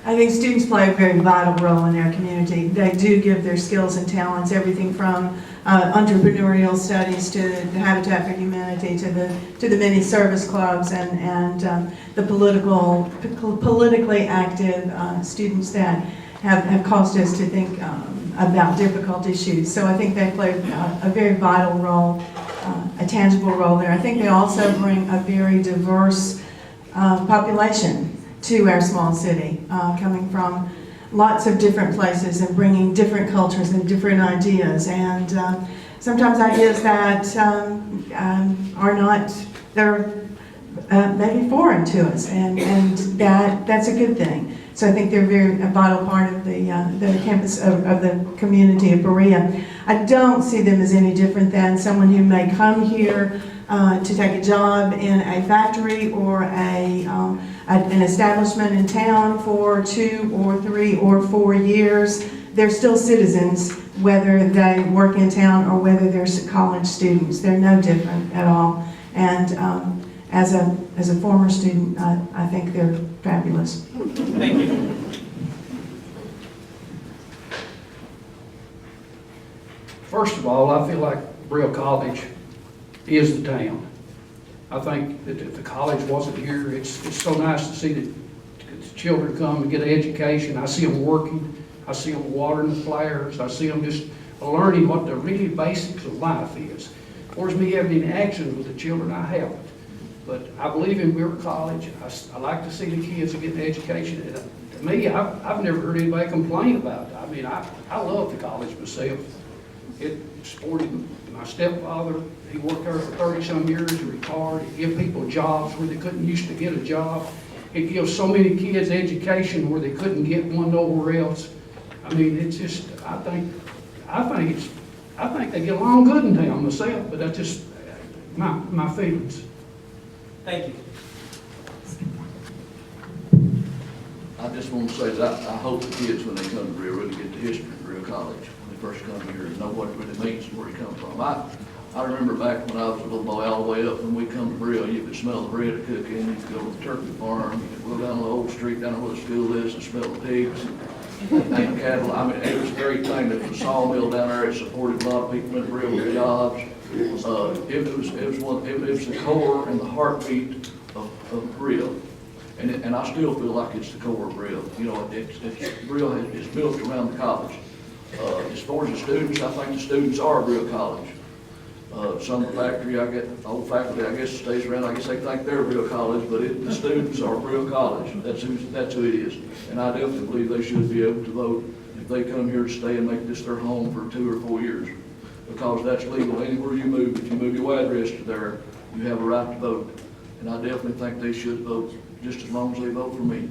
I think students play a very vital role in their community. They do give their skills and talents, everything from entrepreneurial studies to the Habitat for Humanity to the many service clubs and the politically active students that have caused us to think about difficult issues. So I think they play a very vital role, a tangible role there. I think they also bring a very diverse population to our small city, coming from lots of different places and bringing different cultures and different ideas, and sometimes ideas that are not, they're maybe foreign to us, and that's a good thing. So I think they're a vital part of the campus of the community of Berea. I don't see them as any different than someone who may come here to take a job in a factory or an establishment in town for 2 or 3 or 4 years. They're still citizens, whether they work in town or whether they're college students. They're no different at all. And as a former student, I think they're fabulous. Thank you. First of all, I feel like Berea College is the town. I think that if the college wasn't here, it's so nice to see the children come and get an education. I see them working. I see them watering the flowers. I see them just learning what the really basics of life is. Of course, me having any actions with the children, I haven't. But I believe in Berea College. I like to see the kids get an education. And to me, I've never heard anybody complain about it. I mean, I love the college myself. It supported my stepfather. He worked there for 30-some years and retired. It gave people jobs where they couldn't used to get a job. It gives so many kids education where they couldn't get one nowhere else. I mean, it's just, I think they get along good in town myself, but that's just my feelings. Thank you. I just want to say that I hope the kids, when they come to Berea, really get the history of Berea College when they first come here and know what it really means and where it comes from. I remember back when I was a little boy, all the way up when we come to Berea, you could smell the bread cooking, you could go to the turkey farm, you could go down the old street down where the school is and smell the pigs and cattle. I mean, it was a great thing. There was a sawmill down there. It supported a lot of people in Berea with jobs. It was the core and the heartbeat of Berea. And I still feel like it's the core of Berea. You know, Berea is built around the college. As far as the students, I think the students are Berea College. Some of the faculty, old faculty, I guess stays around. I guess they think they're Berea College, but the students are Berea College. That's who it is. And I definitely believe they should be able to vote if they come here to stay and make this their home for 2 or 4 years, because that's legal anywhere you move. If you move your address to there, you have a right to vote. And I definitely think they should vote just as long as they vote for me.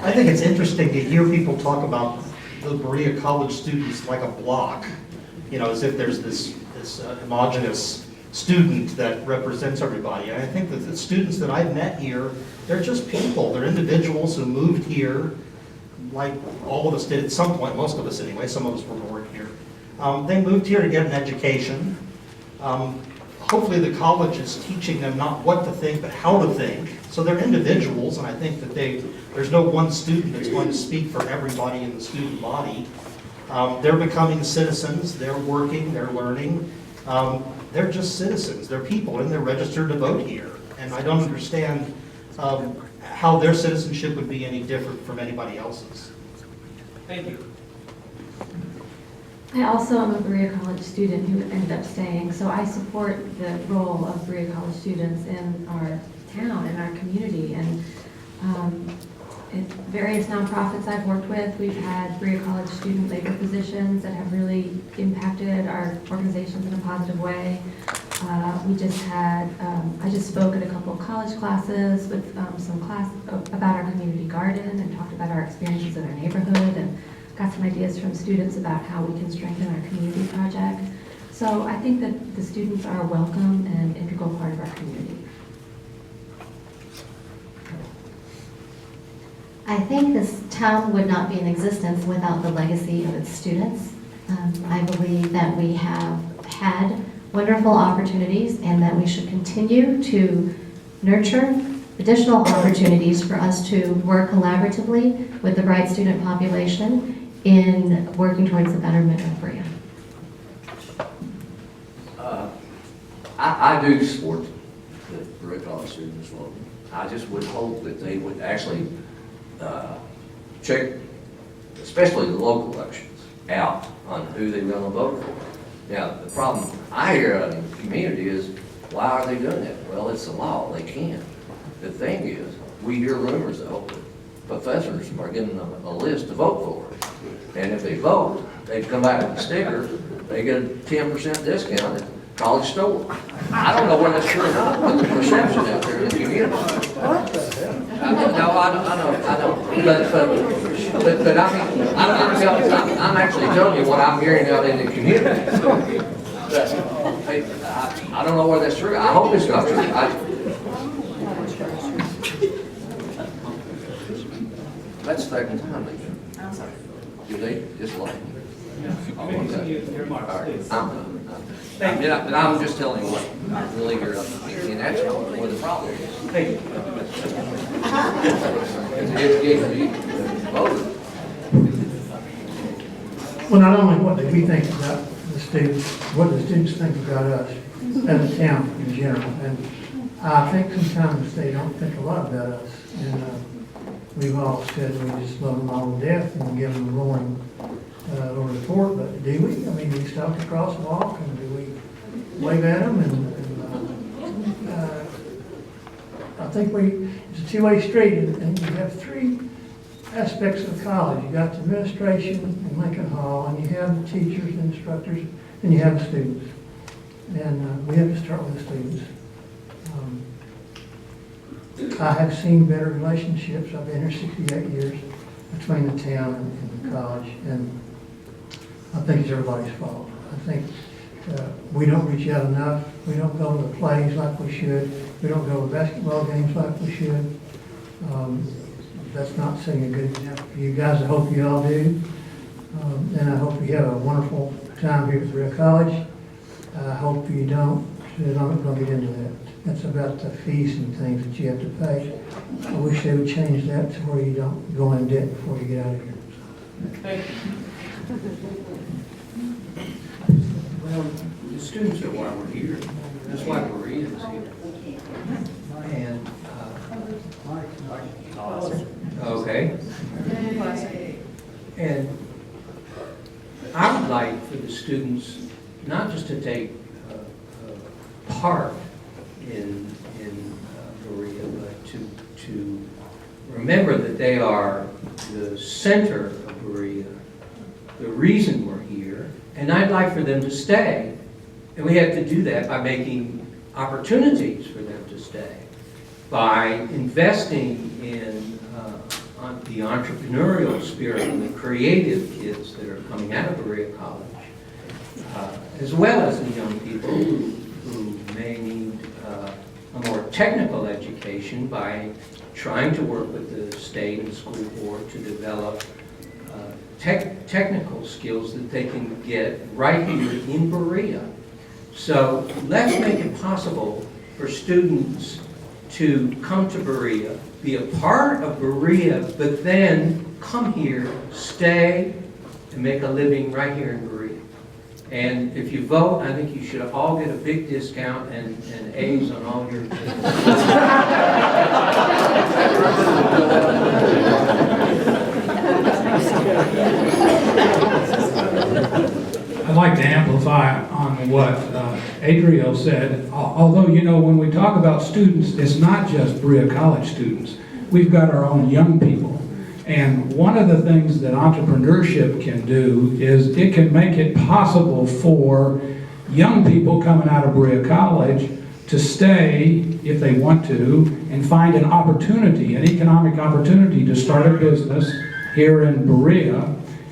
I think it's interesting to hear people talk about the Berea College students like a block, you know, as if there's this homogenous student that represents everybody. And I think that the students that I've met here, they're just people. They're individuals who moved here, like all of us did at some point, most of us anyway, some of us were born here. They moved here to get an education. Hopefully the college is teaching them not what to think, but how to think. So they're individuals, and I think that there's no one student that's going to speak for everybody in the student body. They're becoming citizens, they're working, they're learning. They're just citizens, they're people, and they're registered to vote here. And I don't understand how their citizenship would be any different from anybody else's. Thank you. I also am a Berea College student who ended up staying, so I support the role of Berea College students in our town, in our community, and in various nonprofits I've worked with, we've had Berea College student labor positions that have really impacted our organizations in a positive way. I just spoke at a couple of college classes with some class about our community garden and talked about our experiences in our neighborhood and got some ideas from students about how we can strengthen our community project. So I think that the students are a welcome and integral part of our community. I think this town would not be in existence without the legacy of its students. I believe that we have had wonderful opportunities and that we should continue to nurture additional opportunities for us to work collaboratively with the bright student population in working towards the betterment of Berea. I do support the Berea College students vote. I just would hope that they would actually check, especially the local elections, out on who they're going to vote for. Now, the problem I hear out in the community is, why are they doing that? Well, it's the law, they can. The thing is, we hear rumors though, that professors are getting a list to vote for. And if they vote, they come back with a sticker, they get a 10% discount at college store. I don't know whether that's true or not, but the perception out there in the community. No, I know, but I mean, I'm actually telling you what I'm hearing out in the community. I don't know whether that's true. I hope it's not true. That's the second time they do. I'm sorry. Do they just like me? I'm going to continue your remarks, All right, please. I'm done. But I'm just telling you what I really hear, and that's where the problem is. Thank you. It's the education of the voters. Well, not only what do we think about the students, what the students think about us as a town in general. And I think sometimes they don't think a lot about us. And we've all said we just love them all to death and give them a roaring report, but do we? I mean, do we stop to crosswalk and do we wave at them? I think it's a two-way street, and you have three aspects of the college. You got the administration in Lincoln Hall, and you have the teachers and instructors, and you have the students. And we have to start with the students. I have seen better relationships. I've been here 68 years between the town and the college, and I think it's everybody's fault. I think we don't reach out enough. We don't go to the plays like we should. We don't go to basketball games like we should. That's not setting a good example for you guys. I hope you all do. And I hope you have a wonderful time here at Berea College. I hope you don't. I'm not going to get into that. That's about the fees and things that you have to pay. I wish they would change that to where you don't go in debt before you get out of here. Thank you. Well, the students are why we're here. That's why Berea is here. And, okay. And I would like for the students not just to take part in Berea, but to remember that they are the center of Berea, the reason we're here, and I'd like for them to stay. And we have to do that by making opportunities for them to stay, by investing in the entrepreneurial spirit and the creative kids that are coming out of Berea College, as well as the young people who may need a more technical education by trying to work with the state and school board to develop technical skills that they can get right here in Berea. So let's make it possible for students to come to Berea, be a part of Berea, but then come here, stay, and make a living right here in Berea. And if you vote, I think you should all get a big discount and A's on all your I'd like to amplify on what Adriel said. Although, you know, when we talk about students, it's not just Berea College students. We've got our own young people. And one of the things that entrepreneurship can do is it can make it possible for young people coming out of Berea College to stay, if they want to, and find an opportunity, an economic opportunity to start a business here in Berea,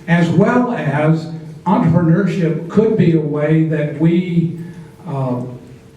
as well as entrepreneurship could be a way that we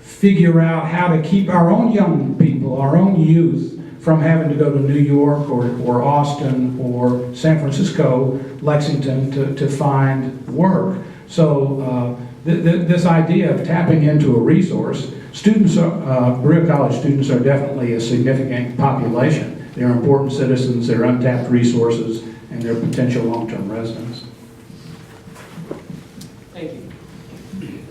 figure out how to keep our own young people, our own youth, from having to go to New York or Austin or San Francisco, Lexington to find work. So this idea of tapping into a resource students, Berea College students are definitely a significant population. They're important citizens, they're untapped resources, and they're potential long-term residents. Thank you.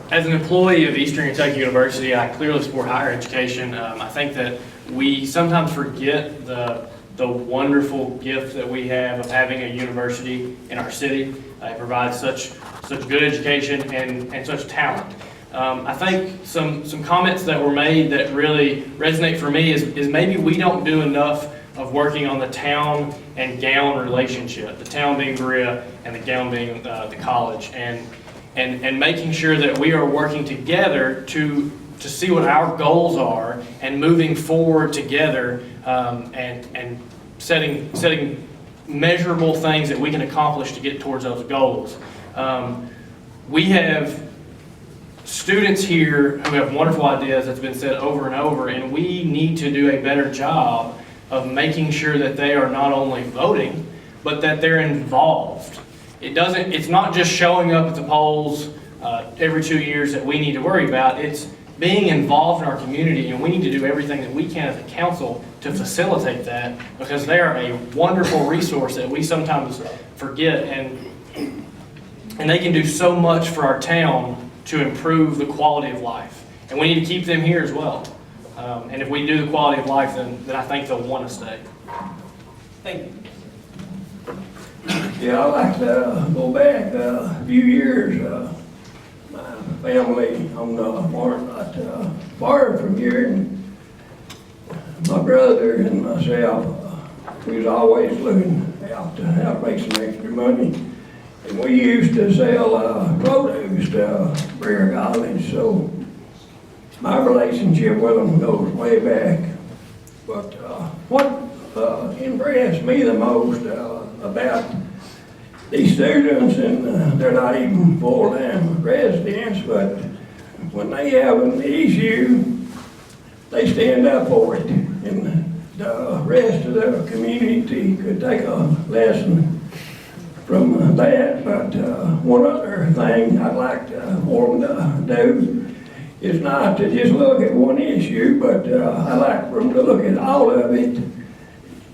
As an employee of Eastern Kentucky University, I clearly support higher education. I think that we sometimes forget the wonderful gift that we have of having a university in our city. It provides such good education and such talent. I think some comments that were made that really resonate for me is maybe we don't do enough of working on the town and gown relationship, the town being Berea and the gown being the college, and making sure that we are working together to see what our goals are and moving forward together, and setting measurable things that we can accomplish to get towards those goals. We have students here who have wonderful ideas, that's been said over and over, and we need to do a better job of making sure that they are not only voting, but that they're involved. It's not just showing up at the polls every 2 years that we need to worry about. It's being involved in our community, and we need to do everything that we can as a council to facilitate that, because they are a wonderful resource that we sometimes forget, and they can do so much for our town to improve the quality of life. And we need to keep them here as well. And if we do the quality of life, then I think they'll want to stay. Thank you. Yeah, I'd like to go back a few years. My family on the farm not far from here, and my brother and myself, we was always looking out to how to make some extra money. And we used to sell produce to Berea College, so my relationship with them goes way back. But what impressed me the most about these students, and they're not even full-time residents, but when they have an issue, they stand up for it. And the rest of the community could take a lesson from that. But one other thing I'd like for them to do is not to just look at one issue, but I'd like for them to look at all of it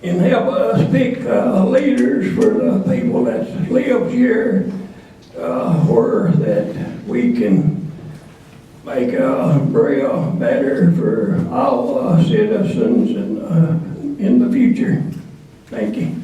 and help us pick leaders for the people that live here, where that we can make Berea better for all citizens in the future. Thank you.